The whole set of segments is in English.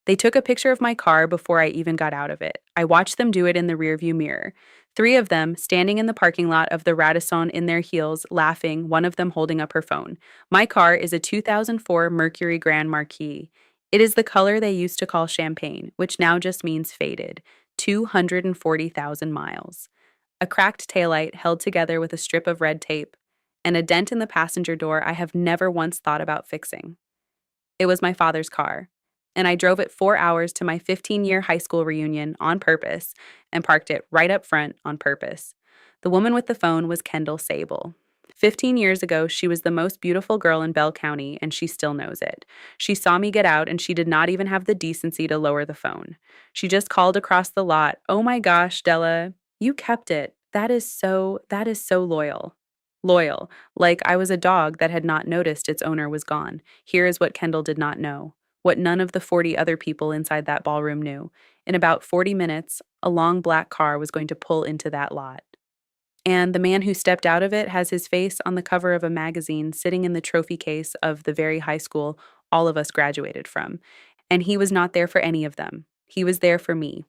They took a picture of my car before I even got out of it. I watched them do it in the rearview mirror. Three of them standing in the parking lot of the Radisson in their heels, laughing, one of them holding up her phone. My car is a 2004 Mercury Grand Marquis. It is the color they used to call champagne, which now just means faded. 240,000 miles. A cracked taillight held together with a strip of red tape, and a dent in the passenger door I have never once thought about fixing. It was my father's car, and I drove it 4 hours to my 15-year high school reunion on purpose and parked it right up front on purpose. The woman with the phone was Kendall Sable. 15 years ago, she was the most beautiful girl in Bell County, and she still knows it. She saw me get out, and she did not even have the decency to lower the phone. She just called across the lot, "Oh my gosh, Della, you kept it. That is so loyal." Loyal, like I was a dog that had not noticed its owner was gone. Here is what Kendall did not know, what none of the 40 other people inside that ballroom knew. In about 40 minutes, a long black car was going to pull into that lot. And the man who stepped out of it has his face on the cover of a magazine sitting in the trophy case of the very high school all of us graduated from. And he was not there for any of them. He was there for me.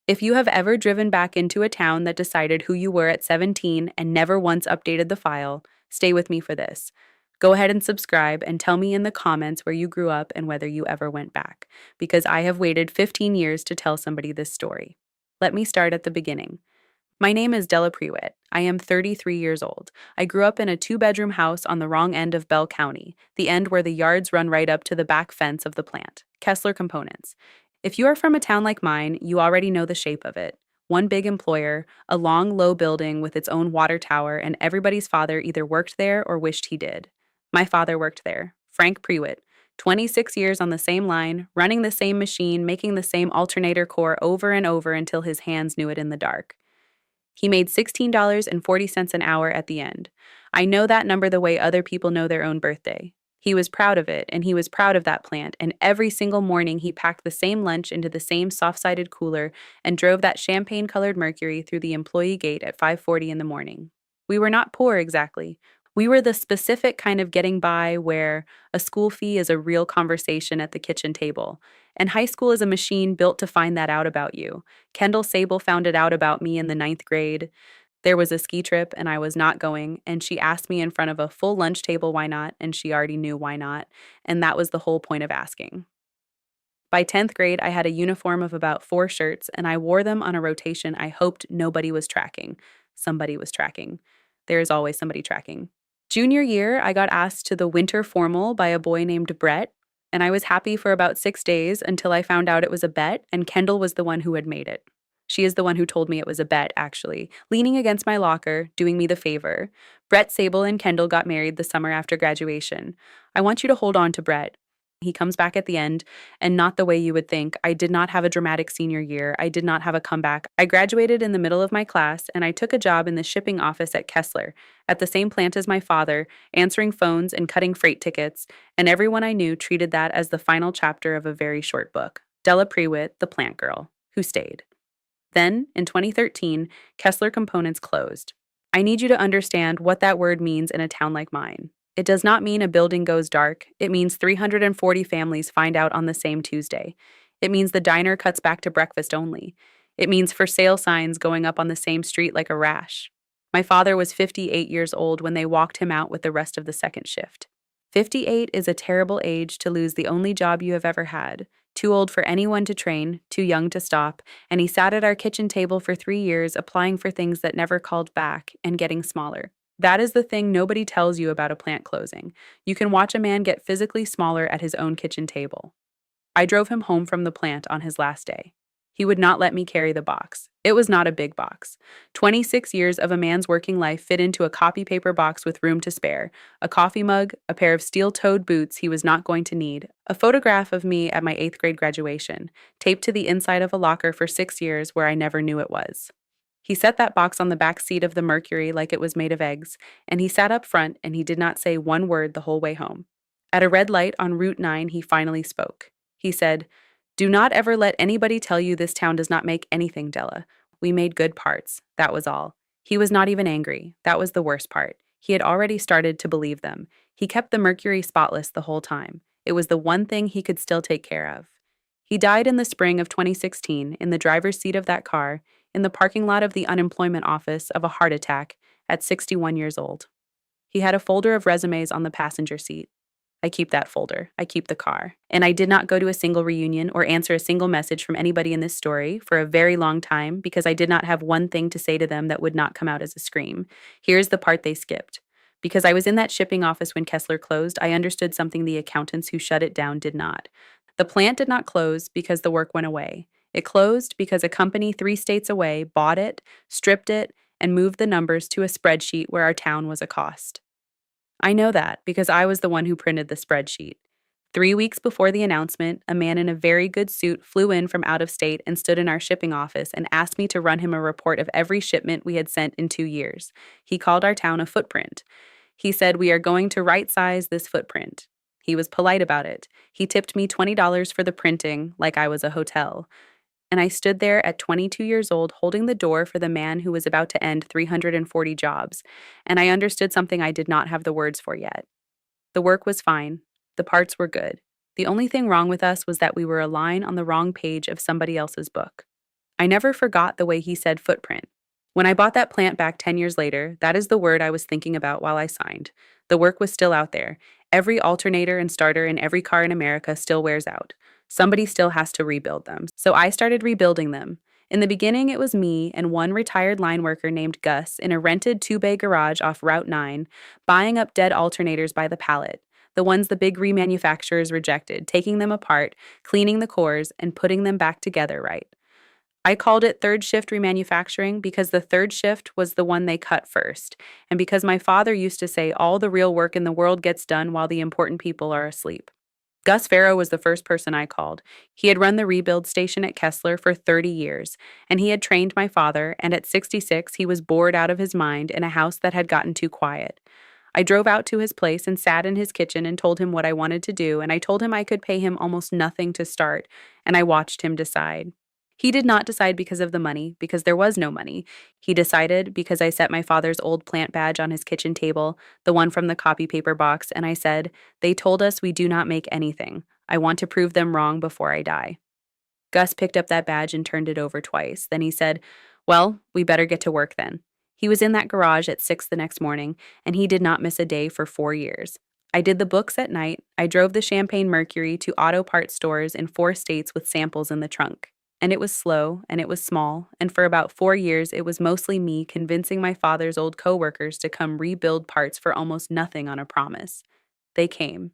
If you have ever driven back into a town that decided who you were at 17 and never once updated the file, stay with me for this. Go ahead and subscribe and tell me in the comments where you grew up and whether you ever went back, because I have waited 15 years to tell somebody this story. Let me start at the beginning. My name is Della Prewitt. I am 33 years old. I grew up in a two-bedroom house on the wrong end of Bell County, the end where the yards run right up to the back fence of the plant, Kessler Components. If you are from a town like mine, you already know the shape of it. One big employer, a long, low building with its own water tower, and everybody's father either worked there or wished he did. My father worked there, Frank Prewitt. 26 years on the same line, running the same machine, making the same alternator core over and over until his hands knew it in the dark. He made $16.40 an hour at the end. I know that number the way other people know their own birthday. He was proud of it, and he was proud of that plant, and every single morning he packed the same lunch into the same soft-sided cooler and drove that champagne-colored Mercury through the employee gate at 5:40 in the morning. We were not poor exactly. We were the specific kind of getting by where a school fee is a real conversation at the kitchen table, and high school is a machine built to find that out about you. Kendall Sable found it out about me in the ninth grade. There was a ski trip, and I was not going, and she asked me in front of a full lunch table why not, and she already knew why not, and that was the whole point of asking. By 10th grade, I had a uniform of about 4 shirts, and I wore them on a rotation I hoped nobody was tracking. Somebody was tracking. There is always somebody tracking. Junior year, I got asked to the winter formal by a boy named Brett, and I was happy for about 6 days until I found out it was a bet, and Kendall was the one who had made it. She is the one who told me it was a bet, actually, leaning against my locker, doing me the favor. Brett Sable and Kendall got married the summer after graduation. I want you to hold on to Brett. He comes back at the end, and not the way you would think. I did not have a dramatic senior year. I did not have a comeback. I graduated in the middle of my class, and I took a job in the shipping office at Kessler, at the same plant as my father, answering phones and cutting freight tickets, and everyone I knew treated that as the final chapter of a very short book. Della Prewitt, the plant girl, who stayed. Then, in 2013, Kessler Components closed. I need you to understand what that word means in a town like mine. It does not mean a building goes dark. It means 340 families find out on the same Tuesday. It means the diner cuts back to breakfast only. It means for sale signs going up on the same street like a rash. My father was 58 years old when they walked him out with the rest of the second shift. 58 is a terrible age to lose the only job you have ever had. Too old for anyone to train, too young to stop, and he sat at our kitchen table for 3 years applying for things that never called back and getting smaller. That is the thing nobody tells you about a plant closing. You can watch a man get physically smaller at his own kitchen table. I drove him home from the plant on his last day. He would not let me carry the box. It was not a big box. 26 years of a man's working life fit into a copy paper box with room to spare, a coffee mug, a pair of steel-toed boots he was not going to need, a photograph of me at my 8th grade graduation, taped to the inside of a locker for 6 years where I never knew it was. He set that box on the back seat of the Mercury like it was made of eggs, and he sat up front and he did not say one word the whole way home. At a red light on Route 9, he finally spoke. He said, "Do not ever let anybody tell you this town does not make anything, Della. We made good parts. That was all." He was not even angry. That was the worst part. He had already started to believe them. He kept the Mercury spotless the whole time. It was the one thing he could still take care of. He died in the spring of 2016 in the driver's seat of that car in the parking lot of the unemployment office of a heart attack at 61 years old. He had a folder of resumes on the passenger seat. I keep that folder. I keep the car. And I did not go to a single reunion or answer a single message from anybody in this story for a very long time because I did not have one thing to say to them that would not come out as a scream. Here's the part they skipped. Because I was in that shipping office when Kessler closed, I understood something the accountants who shut it down did not. The plant did not close because the work went away. It closed because a company 3 states away bought it, stripped it, and moved the numbers to a spreadsheet where our town was a cost. I know that because I was the one who printed the spreadsheet. 3 weeks before the announcement, a man in a very good suit flew in from out of state and stood in our shipping office and asked me to run him a report of every shipment we had sent in 2 years. He called our town a footprint. He said, "We are going to right size this footprint." He was polite about it. He tipped me $20 for the printing, like I was a hotel. And I stood there at 22 years old holding the door for the man who was about to end 340 jobs, and I understood something I did not have the words for yet. The work was fine. The parts were good. The only thing wrong with us was that we were a line on the wrong page of somebody else's book. I never forgot the way he said footprint. When I bought that plant back 10 years later, that is the word I was thinking about while I signed. The work was still out there. Every alternator and starter in every car in America still wears out. Somebody still has to rebuild them. So I started rebuilding them. In the beginning, it was me and one retired line worker named Gus in a rented 2-bay garage off Route 9, buying up dead alternators by the pallet, the ones the big remanufacturers rejected, taking them apart, cleaning the cores, and putting them back together right. I called it third shift remanufacturing because the third shift was the one they cut first, and because my father used to say all the real work in the world gets done while the important people are asleep. Gus Farrow was the first person I called. He had run the rebuild station at Kessler for 30 years, and he had trained my father, and at 66 he was bored out of his mind in a house that had gotten too quiet. I drove out to his place and sat in his kitchen and told him what I wanted to do, and I told him I could pay him almost nothing to start, and I watched him decide. He did not decide because of the money, because there was no money. He decided because I set my father's old plant badge on his kitchen table, the one from the copy paper box, and I said, "They told us we do not make anything. I want to prove them wrong before I die." Gus picked up that badge and turned it over twice. Then he said, "Well, we better get to work then." He was in that garage at 6 the next morning, and he did not miss a day for 4 years. I did the books at night. I drove the Champagne Mercury to auto parts stores in 4 states with samples in the trunk. And it was slow, and it was small, and for about 4 years it was mostly me convincing my father's old coworkers to come rebuild parts for almost nothing on a promise. They came.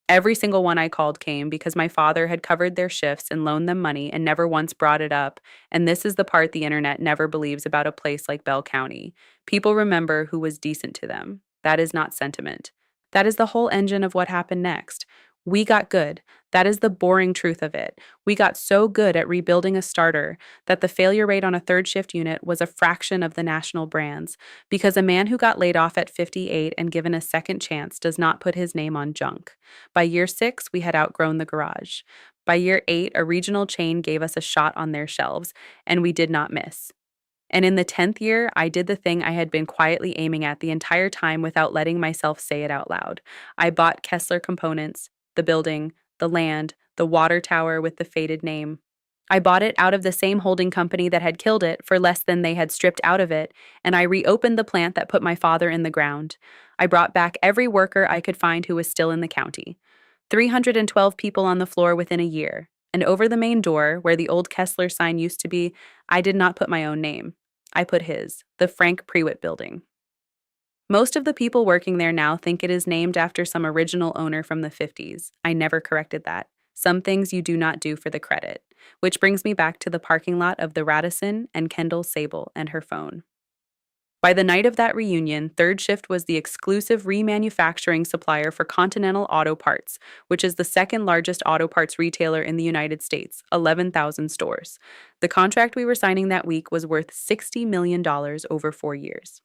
Every single one I called came because my father had covered their shifts and loaned them money and never once brought it up, and this is the part the internet never believes about a place like Bell County. People remember who was decent to them. That is not sentiment. That is the whole engine of what happened next. We got good. That is the boring truth of it. We got so good at rebuilding a starter that the failure rate on a third shift unit was a fraction of the national brands, because a man who got laid off at 58 and given a second chance does not put his name on junk. By year 6, we had outgrown the garage. By year 8, a regional chain gave us a shot on their shelves, and we did not miss. And in the 10th year, I did the thing I had been quietly aiming at the entire time without letting myself say it out loud. I bought Kessler components, the building, the land, the water tower with the faded name. I bought it out of the same holding company that had killed it for less than they had stripped out of it, and I reopened the plant that put my father in the ground. I brought back every worker I could find who was still in the county. 312 people on the floor within a year. And over the main door, where the old Kessler sign used to be, I did not put my own name. I put his, the Frank Prewitt Building. Most of the people working there now think it is named after some original owner from the 50s. I never corrected that. Some things you do not do for the credit. Which brings me back to the parking lot of the Radisson and Kendall Sable and her phone. By the night of that reunion, Third Shift was the exclusive remanufacturing supplier for Continental Auto Parts, which is the second largest auto parts retailer in the United States, 11,000 stores. The contract we were signing that week was worth $60 million over 4 years.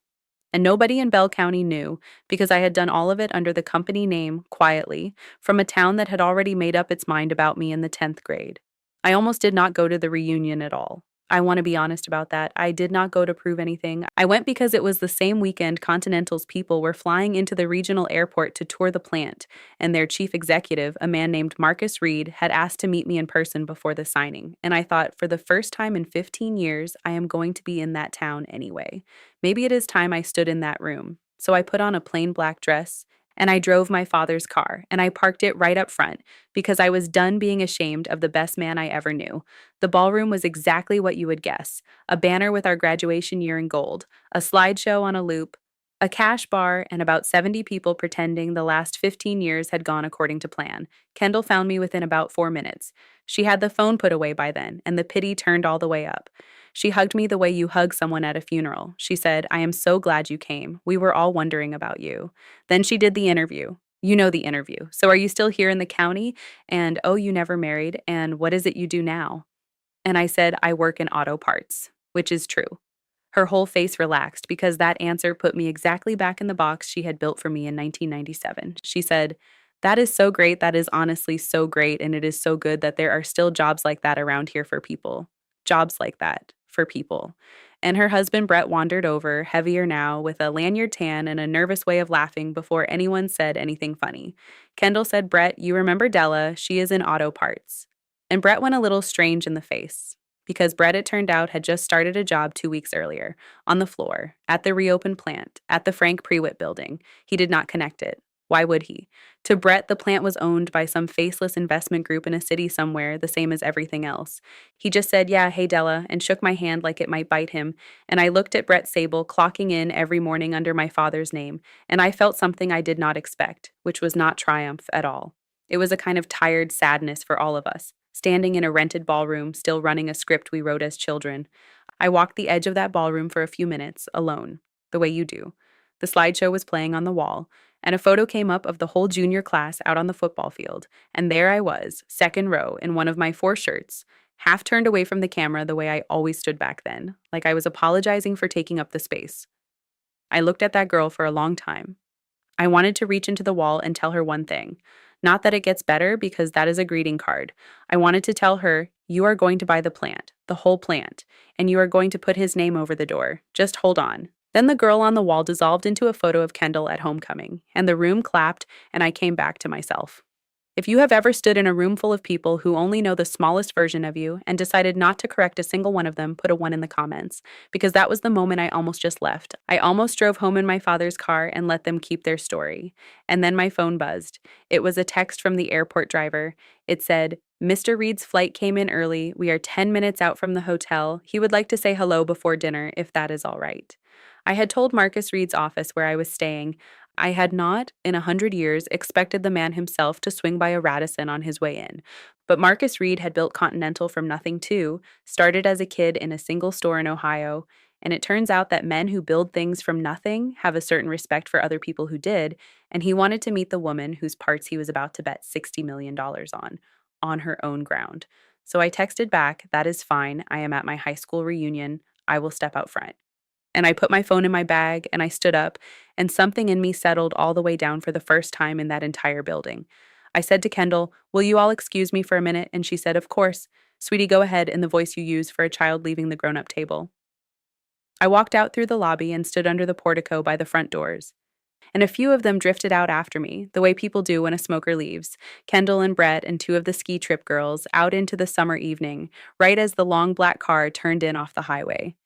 And nobody in Bell County knew, because I had done all of it under the company name, quietly, from a town that had already made up its mind about me in the 10th grade. I almost did not go to the reunion at all. I want to be honest about that. I did not go to prove anything. I went because it was the same weekend Continental's people were flying into the regional airport to tour the plant, and their chief executive, a man named Marcus Reed, had asked to meet me in person before the signing. And I thought, for the first time in 15 years, I am going to be in that town anyway. Maybe it is time I stood in that room. So I put on a plain black dress, and I drove my father's car, and I parked it right up front because I was done being ashamed of the best man I ever knew. The ballroom was exactly what you would guess: a banner with our graduation year in gold, a slideshow on a loop, a cash bar, and about 70 people pretending the last 15 years had gone according to plan. Kendall found me within about 4 minutes. She had the phone put away by then, and the pity turned all the way up. She hugged me the way you hug someone at a funeral. She said, "I am so glad you came. We were all wondering about you." Then she did the interview. You know the interview. "So are you still here in the county? And oh, you never married? And what is it you do now?" And I said, "I work in auto parts," which is true. Her whole face relaxed because that answer put me exactly back in the box she had built for me in 1997. She said, "That is so great. That is honestly so great. And it is so good that there are still jobs like that around here for people. Jobs like that for people." And her husband Brett wandered over, heavier now, with a lanyard tan and a nervous way of laughing before anyone said anything funny. Kendall said, "Brett, you remember Della? She is in auto parts." And Brett went a little strange in the face, because Brett, it turned out, had just started a job 2 weeks earlier, on the floor, at the reopened plant, at the Frank Prewitt building. He did not connect it. Why would he? To Brett, the plant was owned by some faceless investment group in a city somewhere, the same as everything else. He just said, "Yeah, hey Della," and shook my hand like it might bite him, and I looked at Brett Sable clocking in every morning under my father's name, and I felt something I did not expect, which was not triumph at all. It was a kind of tired sadness for all of us, standing in a rented ballroom, still running a script we wrote as children. I walked the edge of that ballroom for a few minutes, alone, the way you do. The slideshow was playing on the wall, and a photo came up of the whole junior class out on the football field, and there I was, second row, in one of my 4 shirts, half turned away from the camera the way I always stood back then, like I was apologizing for taking up the space. I looked at that girl for a long time. I wanted to reach into the wall and tell her one thing. Not that it gets better, because that is a greeting card. I wanted to tell her, "You are going to buy the plant, the whole plant, and you are going to put his name over the door. Just hold on." Then the girl on the wall dissolved into a photo of Kendall at homecoming, and the room clapped, and I came back to myself. If you have ever stood in a room full of people who only know the smallest version of you and decided not to correct a single one of them, put a 1 in the comments, because that was the moment I almost just left. I almost drove home in my father's car and let them keep their story. And then my phone buzzed. It was a text from the airport driver. It said, "Mr. Reed's flight came in early. We are 10 minutes out from the hotel. He would like to say hello before dinner, if that is all right." I had told Marcus Reed's office where I was staying. I had not, in 100 years, expected the man himself to swing by a Radisson on his way in. But Marcus Reed had built Continental from nothing too, started as a kid in a single store in Ohio, and it turns out that men who build things from nothing have a certain respect for other people who did, and he wanted to meet the woman whose parts he was about to bet $60 million on her own ground. So I texted back, "That is fine. I am at my high school reunion. I will step out front." And I put my phone in my bag and I stood up, and something in me settled all the way down for the first time in that entire building. I said to Kendall, "Will you all excuse me for a minute?" And she said, "Of course. Sweetie, go ahead," in the voice you use for a child leaving the grown-up table. I walked out through the lobby and stood under the portico by the front doors. And a few of them drifted out after me, the way people do when a smoker leaves. Kendall and Brett and 2 of the ski trip girls out into the summer evening, right as the long black car turned in off the highway.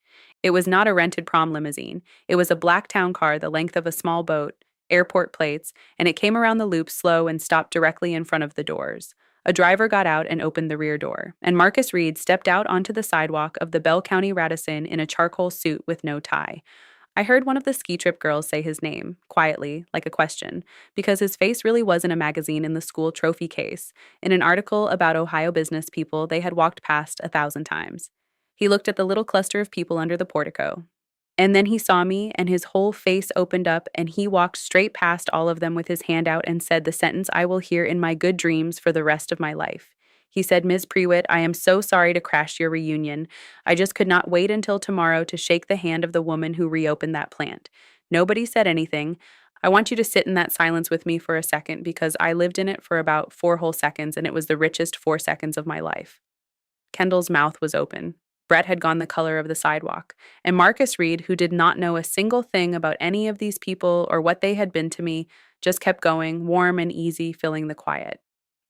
It was not a rented prom limousine. It was a black town car the length of a small boat, airport plates, and it came around the loop slow and stopped directly in front of the doors. A driver got out and opened the rear door, and Marcus Reed stepped out onto the sidewalk of the Bell County Radisson in a charcoal suit with no tie. I heard one of the ski trip girls say his name, quietly, like a question, because his face really was in a magazine in the school trophy case, in an article about Ohio business people they had walked past 1,000 times. He looked at the little cluster of people under the portico. And then he saw me, and his whole face opened up, and he walked straight past all of them with his hand out and said the sentence I will hear in my good dreams for the rest of my life. He said, "Ms. Prewitt, I am so sorry to crash your reunion. I just could not wait until tomorrow to shake the hand of the woman who reopened that plant." Nobody said anything. I want you to sit in that silence with me for a second, because I lived in it for about 4 whole seconds, and it was the richest 4 seconds of my life. Kendall's mouth was open. Brett had gone the color of the sidewalk, and Marcus Reed, who did not know a single thing about any of these people or what they had been to me, just kept going, warm and easy, filling the quiet.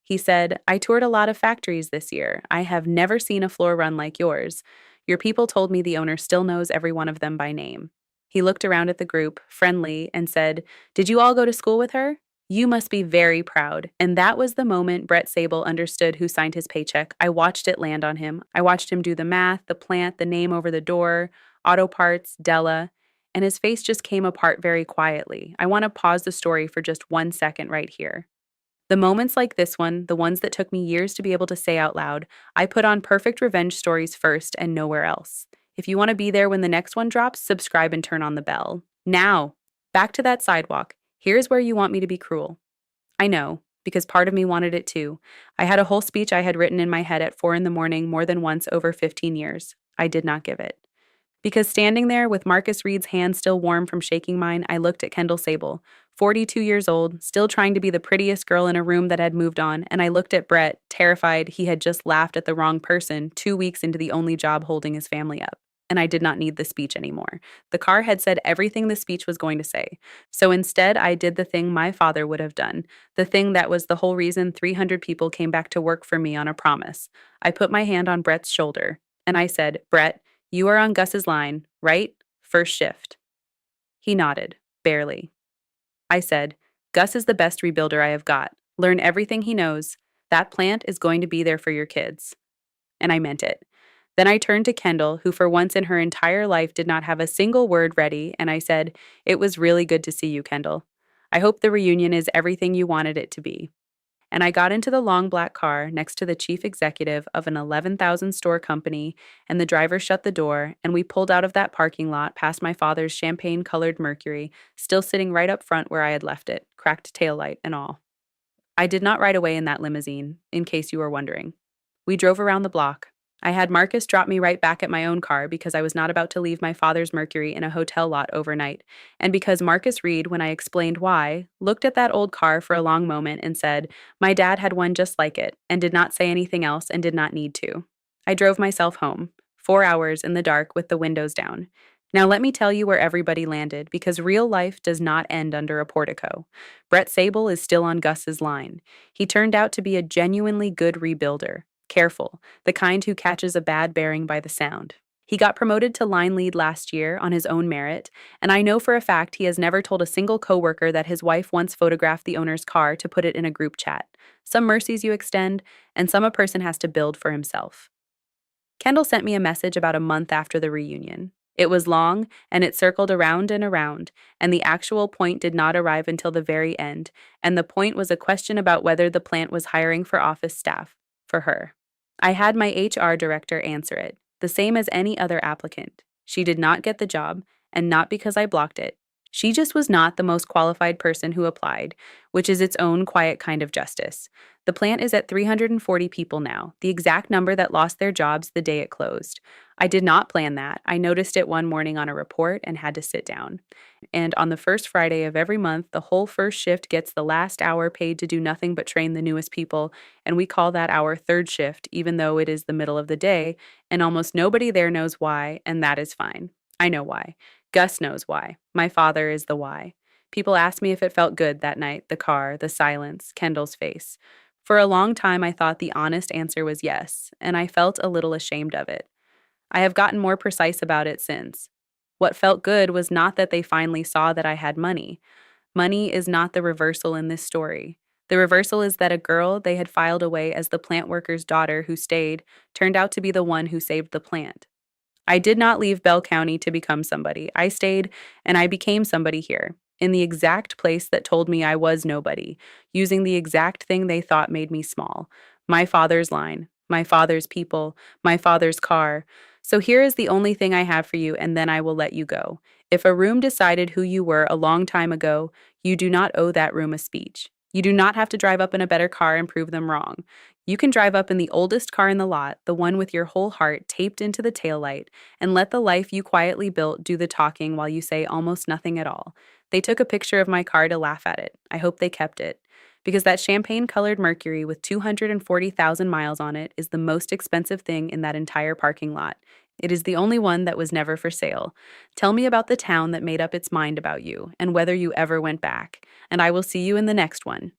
He said, I toured a lot of factories this year. I have never seen a floor run like yours. Your people told me the owner still knows every one of them by name. He looked around at the group, friendly, and said, Did you all go to school with her? You must be very proud. And that was the moment Brett Sable understood who signed his paycheck. I watched it land on him. I watched him do the math, the plant, the name over the door, auto parts, Della, and his face just came apart very quietly. I want to pause the story for just 1 second right here. The moments like this one, the ones that took me years to be able to say out loud, I put on perfect revenge stories first and nowhere else. If you want to be there when the next one drops, subscribe and turn on the bell. Now, back to that sidewalk. Here's where you want me to be cruel. I know, because part of me wanted it too. I had a whole speech I had written in my head at 4 in the morning more than once over 15 years. I did not give it. Because standing there with Marcus Reed's hand still warm from shaking mine, I looked at Kendall Sable, 42 years old, still trying to be the prettiest girl in a room that had moved on, and I looked at Brett, terrified he had just laughed at the wrong person 2 weeks into the only job holding his family up. And I did not need the speech anymore. The car had said everything the speech was going to say. So instead, I did the thing my father would have done, the thing that was the whole reason 300 people came back to work for me on a promise. I put my hand on Brett's shoulder, and I said, Brett, you are on Gus's line, right? First shift. He nodded, barely. I said, Gus is the best rebuilder I have got. Learn everything he knows. That plant is going to be there for your kids. And I meant it. Then I turned to Kendall, who for once in her entire life did not have a single word ready, and I said, It was really good to see you, Kendall. I hope the reunion is everything you wanted it to be. And I got into the long black car next to the chief executive of an 11,000 store company, and the driver shut the door, and we pulled out of that parking lot past my father's champagne-colored Mercury, still sitting right up front where I had left it, cracked taillight and all. I did not ride away in that limousine, in case you were wondering. We drove around the block. I had Marcus drop me right back at my own car because I was not about to leave my father's Mercury in a hotel lot overnight, and because Marcus Reed, when I explained why, looked at that old car for a long moment and said, My dad had one just like it, and did not say anything else and did not need to. I drove myself home, 4 hours in the dark with the windows down. Now let me tell you where everybody landed, because real life does not end under a portico. Brett Sable is still on Gus's line. He turned out to be a genuinely good rebuilder. Careful, the kind who catches a bad bearing by the sound. He got promoted to line lead last year on his own merit, and I know for a fact he has never told a single coworker that his wife once photographed the owner's car to put it in a group chat. Some mercies you extend, and some a person has to build for himself. Kendall sent me a message about a month after the reunion. It was long, and it circled around, and the actual point did not arrive until the very end, and the point was a question about whether the plant was hiring for office staff. For her. I had my HR director answer it, the same as any other applicant. She did not get the job, and not because I blocked it. She just was not the most qualified person who applied, which is its own quiet kind of justice. The plant is at 340 people now, the exact number that lost their jobs the day it closed. I did not plan that. I noticed it one morning on a report and had to sit down. And on the first Friday of every month, the whole first shift gets the last hour paid to do nothing but train the newest people, and we call that our third shift, even though it is the middle of the day, and almost nobody there knows why, and that is fine. I know why. Gus knows why. My father is the why. People asked me if it felt good that night, the car, the silence, Kendall's face. For a long time, I thought the honest answer was yes, and I felt a little ashamed of it. I have gotten more precise about it since. What felt good was not that they finally saw that I had money. Money is not the reversal in this story. The reversal is that a girl they had filed away as the plant worker's daughter who stayed turned out to be the one who saved the plant. I did not leave Bell County to become somebody. I stayed, and I became somebody here, in the exact place that told me I was nobody, using the exact thing they thought made me small. My father's line, my father's people, my father's car. So here is the only thing I have for you, and then I will let you go. If a room decided who you were a long time ago, you do not owe that room a speech. You do not have to drive up in a better car and prove them wrong. You can drive up in the oldest car in the lot, the one with your whole heart taped into the taillight, and let the life you quietly built do the talking while you say almost nothing at all. They took a picture of my car to laugh at it. I hope they kept it. Because that champagne-colored Mercury with 240,000 miles on it is the most expensive thing in that entire parking lot. It is the only one that was never for sale. Tell me about the town that made up its mind about you, and whether you ever went back, and I will see you in the next one.